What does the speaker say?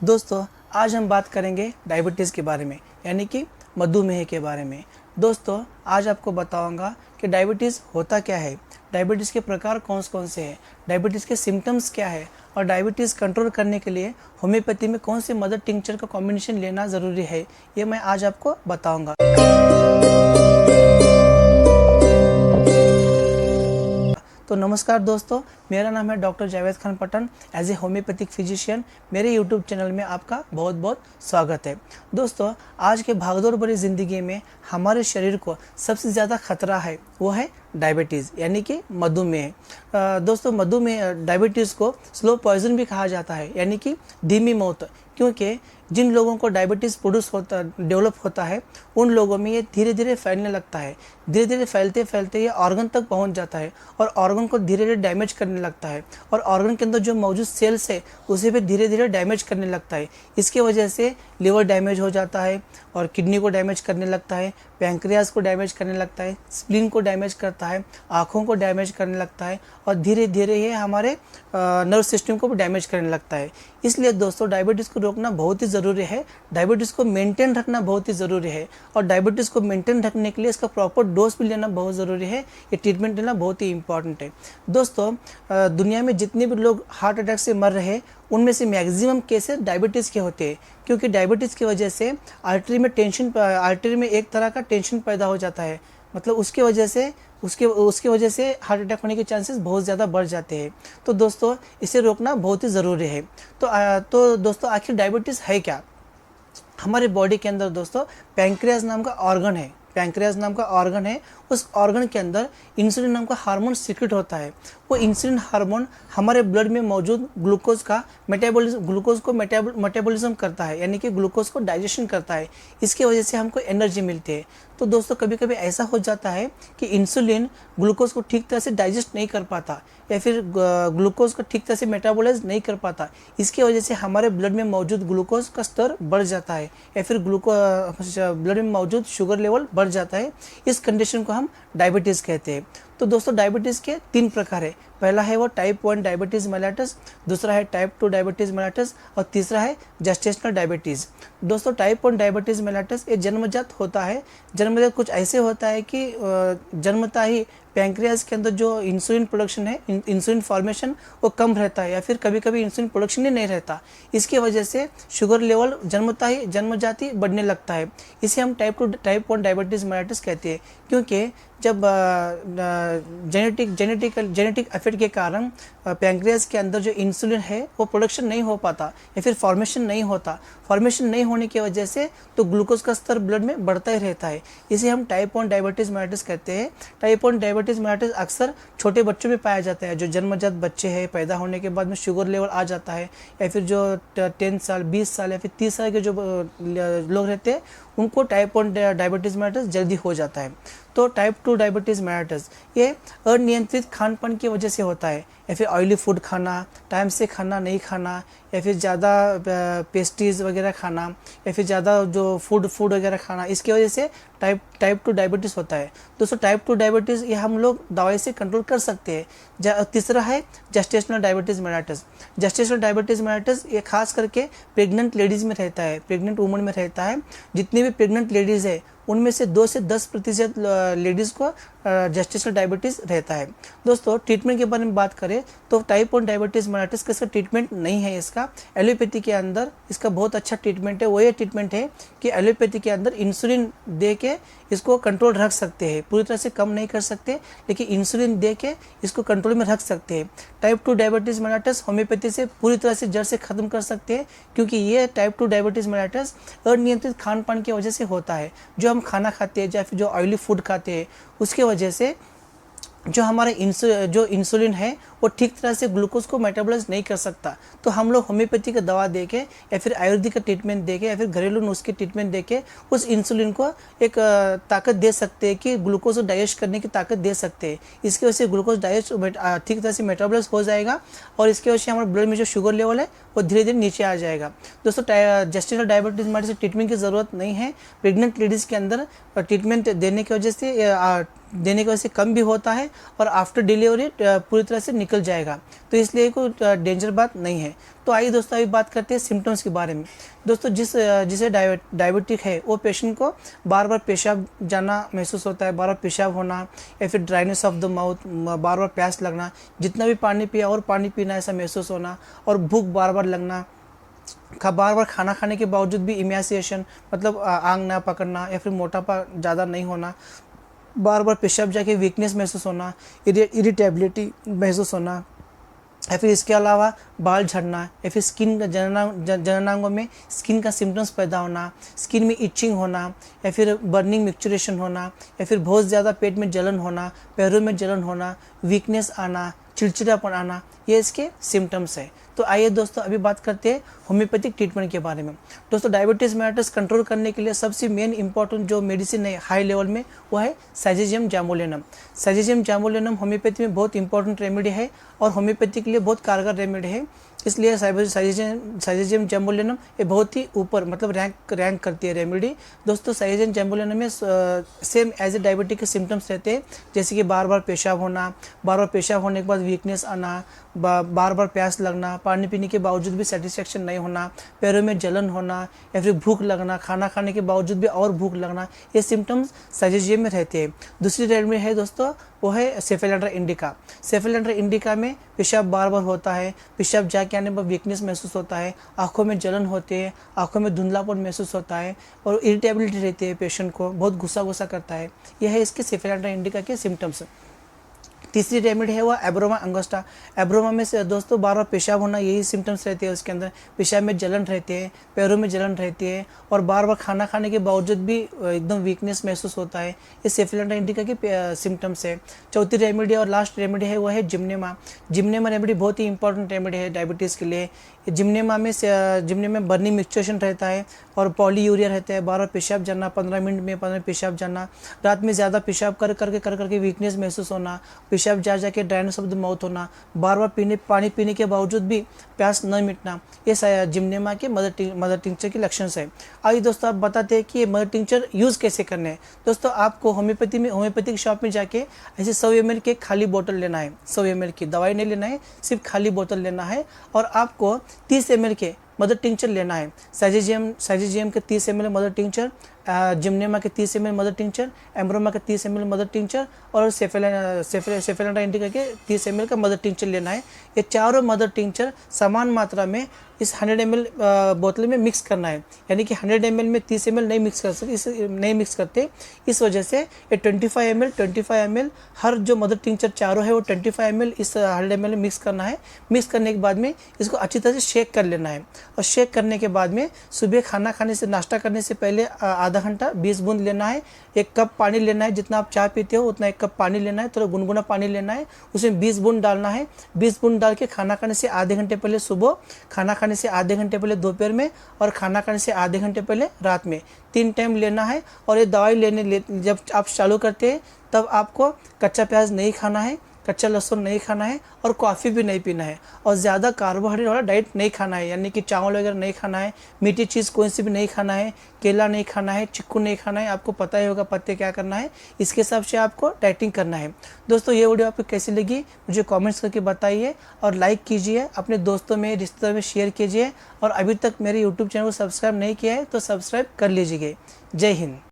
दोस्तों, आज हम बात करेंगे डायबिटीज़ के बारे में, यानी कि मधुमेह के बारे में। दोस्तों, आज आपको बताऊंगा कि डायबिटीज़ होता क्या है, डायबिटीज़ के प्रकार कौन से हैं, डायबिटीज़ के सिम्टम्स क्या है और डायबिटीज़ कंट्रोल करने के लिए होम्योपैथी में कौन से मदर टिंचर का कॉम्बिनेशन लेना ज़रूरी है, ये मैं आज आपको बताऊँगा। तो नमस्कार दोस्तों, मेरा नाम है doctor Javed Khan Pathan. As a homeopathic physician मेरे यूट्यूब चैनल में आपका बहुत बहुत स्वागत है। दोस्तों, आज के भागदौड़ भरी ज़िंदगी में हमारे शरीर को सबसे ज़्यादा खतरा है, वो है डायबिटीज़ यानी कि मधुमेह। दोस्तों, मधुमेह डायबिटीज़ को स्लो पॉइजन भी कहा जाता है, यानी कि धीमी मौत, क्योंकि जिन लोगों को डायबिटीज़ डेवलप होता है उन लोगों में ये धीरे धीरे फैलने लगता है। धीरे धीरे फैलते फैलते ये ऑर्गन तक पहुंच जाता है और ऑर्गन को धीरे धीरे डैमेज करने लगता है और ऑर्गन के अंदर जो मौजूद सेल्स है उसे भी धीरे धीरे डैमेज करने लगता है। इसके वजह से लिवर डैमेज हो जाता है और किडनी को डैमेज करने लगता है, पैंक्रियाज को डैमेज करने लगता है, स्प्लीन को डैमेज करता है, आँखों को डैमेज करने लगता है और धीरे धीरे ये हमारे नर्व सिस्टम को भी डैमेज करने लगता है। इसलिए दोस्तों, डायबिटीज़ को रोकना बहुत ही ज़रूरी है, डायबिटीज़ को मेंटेन रखना बहुत ही ज़रूरी है और डायबिटीज़ को मेंटेन रखने के लिए इसका प्रॉपर डोज भी लेना बहुत ज़रूरी है। ये ट्रीटमेंट लेना बहुत ही इंपॉर्टेंट है। दोस्तों, दुनिया में जितने भी लोग हार्ट अटैक से मर रहे हैं उनमें से मैक्सिमम केसेस डायबिटीज़ के होते हैं, क्योंकि डायबिटीज़ की वजह से आर्टरी में एक तरह का टेंशन पैदा हो जाता है। मतलब उसके वजह से हार्ट अटैक होने के चांसेस बहुत ज़्यादा बढ़ जाते हैं। तो दोस्तों, इसे रोकना बहुत ही ज़रूरी है। तो दोस्तों, आखिर डायबिटीज़ है क्या? हमारे बॉडी के अंदर दोस्तों पैंक्रियाज नाम का ऑर्गन है। उस ऑर्गन के अंदर इंसुलिन नाम का हार्मोन सीक्रेट होता है। वो इंसुलिन हार्मोन हमारे ब्लड में मौजूद ग्लूकोज को मेटाबॉलिज्म करता है, यानी कि ग्लूकोज को डाइजेशन करता है। इसकी वजह से हमको एनर्जी मिलती है। तो दोस्तों, कभी कभी ऐसा हो जाता है कि इंसुलिन ग्लूकोज को ठीक तरह से डाइजेस्ट नहीं कर पाता या फिर ग्लूकोज को ठीक तरह से मेटाबोलाइज नहीं कर पाता। इसकी वजह से हमारे ब्लड में मौजूद ग्लूकोज का स्तर बढ़ जाता है या फिर ब्लड में मौजूद शुगर लेवल बढ़ जाता है। इस कंडीशन को हम डायबिटीज़ कहते हैं। तो दोस्तों, डायबिटीज़ के 3 प्रकार है। पहला है वो टाइप 1 डायबिटीज़ मेलाइटस, दूसरा है टाइप 2 डायबिटीज़ मेलाइटस और तीसरा है जेस्टेशनल डायबिटीज़। दोस्तों, टाइप 1 डायबिटीज़ मेलाइटस ये जन्मजात होता है। जन्मजात कुछ ऐसे होता है कि जन्मता ही पैंक्रियाज के अंदर जो इंसुलिन प्रोडक्शन है, इंसुलिन फॉर्मेशन वो कम रहता है या फिर कभी कभी इंसुलिन प्रोडक्शन ही नहीं रहता। इसकी वजह से शुगर लेवल जन्मजात ही बढ़ने लगता है। इसे हम टाइप 1 डायबिटीज़ मेलाइटस कहते हैं, क्योंकि जब जेनेटिक इफेक्ट के कारण पैंक्रियाज के अंदर जो इंसुलिन है वो प्रोडक्शन नहीं हो पाता या फिर फॉर्मेशन नहीं होने की वजह से तो ग्लूकोज का स्तर ब्लड में बढ़ता ही रहता है। इसे हम टाइप 1 डायबिटीज़ मेलाइटस कहते हैं। टाइप 1 डायबिटीज़ मेलाइटस अक्सर छोटे बच्चों में पाया जाता है। जो जन्मजात बच्चे हैं, पैदा होने के बाद में शुगर लेवल आ जाता है या फिर जो 10 साल 20 साल या फिर 30 साल के जो लोग रहते हैं उनको टाइप 1 डायबिटीज़ मेलाइटस जल्दी हो जाता है। तो टाइप 2 डायबिटीज़ मेलाइटस ये अनियंत्रित खान पान की वजह से होता है, या फिर ऑयली फूड खाना, टाइम से खाना नहीं खाना, या फिर ज़्यादा पेस्ट्रीज वगैरह खाना, या फिर ज़्यादा जो फूड वगैरह खाना, इसकी वजह से टाइप 2 डायबिटीज़ होता है। दोस्तों, टाइप 2 डायबिटीज़ ये हम लोग दवाई से कंट्रोल कर सकते हैं। तीसरा है gestational diabetes mellitus. Gestational diabetes mellitus ये खास करके प्रेग्नेंट लेडीज़ में रहता है, प्रेग्नेंट वुमन में रहता है। जितनी भी प्रेग्नेंट लेडीज़ है उनमें से 2 से 10% लेडीज़ को जेस्टेशनल डायबिटीज़ रहता है। दोस्तों, ट्रीटमेंट के बारे में बात करें तो टाइप 1 डायबिटीज़ मेलाइटस का ट्रीटमेंट नहीं है। इसका एलोपैथी के अंदर इसका बहुत अच्छा ट्रीटमेंट है। वो ये ट्रीटमेंट है कि एलोपैथी के अंदर इंसुलिन दे के इसको कंट्रोल रख सकते हैं। पूरी तरह से कम नहीं कर सकते, लेकिन इंसुलिन दे के इसको कंट्रोल में रख सकते हैं। टाइप 2 डायबिटीज़ मेलाइटस होम्योपैथी से पूरी तरह से जड़ से ख़त्म कर सकते हैं, क्योंकि ये टाइप 2 डायबिटीज़ मेलाइटस अनियंत्रित खान पान की वजह से होता है। जो हम खाना खाते हैं या फिर जो ऑयली फूड खाते हैं उसके वजह से जो हमारा जो इंसुलिन है वो ठीक तरह से ग्लूकोज को मेटाबोलाइज नहीं कर सकता। तो हम लोग होम्योपैथी का दवा देके या फिर आयुर्वेदिक का ट्रीटमेंट देके या फिर घरेलू नुस्खे ट्रीटमेंट देके उस इंसुलिन को एक ताकत दे सकते हैं कि ग्लूकोज को डाइजेस्ट करने की ताकत दे सकते हैं। इसकी वजह से ग्लूकोज डाइजेस्ट ठीक तरह से मेटाबोलाइज हो जाएगा और इसकी वजह से हमारे ब्लड में जो शुगर लेवल है वो धीरे धीरे नीचे आ जाएगा। दोस्तों, जेस्टेशनल डायबिटीज़ में ट्रीटमेंट की ज़रूरत नहीं है। प्रेग्नेंट लेडीज़ के अंदर ट्रीटमेंट देने की वजह से देने की वजह से कम भी होता है और आफ्टर डिलीवरी पूरी तरह से निकल जाएगा, तो इसलिए कोई डेंजर बात नहीं है। तो आइए दोस्तों अभी बात करते हैं सिम्टम्स के बारे में। दोस्तों जिसे डायबिटिक है वो पेशेंट को बार बार पेशाब जाना महसूस होता है, बार बार पेशाब होना या फिर ड्राइनेस ऑफ द माउथ, बार बार प्यास लगना, जितना भी पानी पिया और पानी पीना ऐसा महसूस होना, और भूख बार बार लगना, बार बार खाना खाने के बावजूद भी इमेसिएशन मतलब आंग ना पकड़ना या फिर मोटापा ज़्यादा नहीं होना, बार बार पेशाब जाके वीकनेस महसूस होना, इरिटेबिलिटी महसूस होना, या फिर इसके अलावा बाल झड़ना, या फिर स्किन का जननांगों में स्किन का सिम्टम्स पैदा होना, स्किन में इचिंग होना, या फिर बर्निंग मिक्सचरेशन होना, या फिर बहुत ज़्यादा पेट में जलन होना, पैरों में जलन होना, वीकनेस आना, चिड़चिड़ापन आना, ये इसके सिम्टम्स है। तो आइए दोस्तों अभी बात करते हैं होम्योपैथिक ट्रीटमेंट के बारे में। दोस्तों डायबिटीज़ मेलिटस कंट्रोल करने के लिए सबसे मेन इंपॉर्टेंट जो मेडिसिन है हाई लेवल में वो है साइजेजियम जामोलिनम। साइजेजियम जामोलिनम होम्योपैथी में बहुत इंपॉर्टेंट रेमेडी है और होम्योपैथी के लिए बहुत कारगर रेमेडी है, इसलिए साइजेजियम जामोलिनम ये बहुत ही ऊपर मतलब रैंक करती है रेमेडी। दोस्तों साइजेजियम जामोलिनम में सेम एज ए डायबिटिक के सिम्टम्स रहते हैं, जैसे कि बार बार पेशाब होना, बार बार पेशाब होने के बाद वीकनेस आना, बार बार प्यास लगना, पानी पीने के बावजूद भी सेटिस्फेक्शन नहीं होना, पैरों में जलन होना, या फिर भूख लगना, खाना खाने के बावजूद भी और भूख लगना, ये सिम्टम्स साइजेजियम में रहते हैं। दूसरी रेमेडी है दोस्तों वो है सेफेलेंड्रा इंडिका। सेफेलेंड्रा इंडिका में पेशाब बार बार होता है, पेशाब जाके आने पर वीकनेस महसूस होता है, आंखों में जलन होती है, आंखों में धुंधलापन महसूस होता है और इरिटेबिलिटी रहती है, पेशेंट को बहुत गुस्सा करता है। यह है इसके सेफेलेंड्रा इंडिका के सिम्टम्स। तीसरी रेमेडी है वो एब्रोमा अंगोस्टा। एब्रोमा में से दोस्तों बार बार पेशाब होना, यही सिम्टम्स रहते हैं उसके अंदर, पेशाब में जलन रहती है, पैरों में जलन रहती है और बार बार खाना खाने के बावजूद भी एकदम वीकनेस महसूस होता है। ये सेफेलेंड्रा इंडिका के सिम्टम्स है। चौथी रेमेडी और लास्ट रेमेडी है वो है जिम्नेमा। जिम्नेमा रेमेडी बहुत ही इंपॉर्टेंट रेमेडी है डायबिटीज़ के लिए। जिम्नेमा में बर्निंग मिक्सचरेशन रहता है और पॉलीयूरिया रहता है, बार बार पेशाब जाना, 15 मिनट में 15 पेशाब जाना, रात में ज़्यादा पेशाब कर करके वीकनेस महसूस होना, पेशाब जाके ड्राइनेस ऑफ द माउथ होना, बार बार पानी पीने के बावजूद भी प्यास न मिटना, ये जिम्नेमा के मदर टिंचर के लक्षण है। आइए दोस्तों आप बताते हैं कि ये मदर टिंचर यूज़ कैसे करने हैं। दोस्तों आपको होम्योपैथिक शॉप में जाके ऐसे 100 ml के खाली बोतल लेना है, 100 ml की दवाई नहीं लेना है, सिर्फ खाली बोतल लेना है और आपको 30 ml के मदर टिंचर लेना है। साइजेजियम के 30 ml मदर टिंचर, जिम्नेमा के 30 ml मदर टिंचर, एम्ब्रोमा के 30 ml मदर टिंचर और सेफेलेंड्रा इंडिका के 30 ml का मदर टिंचर लेना है। ये चारों मदर टिंचर समान मात्रा में इस 100 ml बोतल में मिक्स करना है, यानी कि 100 ml में 30 ml नहीं मिक्स करते। इस वजह से ये 25 ml हर जो मदर टिंचर चारों है वो 25 ml इस 100 ml में मिक्स करना है। मिक्स करने के बाद में इसको अच्छी तरह से शेक कर लेना है और शेक करने के बाद में सुबह खाना खाने से नाश्ता करने से पहले आधा घंटा 20 बूंद लेना है। 1 कप पानी लेना है, जितना आप चाय पीते हो उतना 1 कप पानी लेना है, थोड़ा गुनगुना पानी लेना है, उसमें 20 बूंद डालना है। 20 बूंद डाल के खाना खाने से आधे घंटे पहले सुबह, खाना खाने से आधे घंटे पहले दोपहर में और खाना खाने से आधे घंटे पहले रात में 3 टाइम लेना है। और ये दवाई जब आप चालू करते हैं तब आपको कच्चा प्याज नहीं खाना है, कच्चा लहसुन नहीं खाना है और कॉफ़ी भी नहीं पीना है और ज़्यादा कार्बोहाइड्रेट वाला डाइट नहीं खाना है, यानी कि चावल वगैरह नहीं खाना है, मीठी चीज़ कोई सी भी नहीं खाना है, केला नहीं खाना है, चिक्कू नहीं खाना है। आपको पता ही होगा पत्ते क्या करना है, इसके हिसाब से आपको डाइटिंग करना है। दोस्तों ये वीडियो आपको कैसी लगी मुझे कमेंट्स करके बताइए और लाइक कीजिए, अपने दोस्तों में रिश्तेदारों में शेयर कीजिए और अभी तक मेरे यूट्यूब चैनल को सब्सक्राइब नहीं किया है तो सब्सक्राइब कर लीजिए। जय हिंद।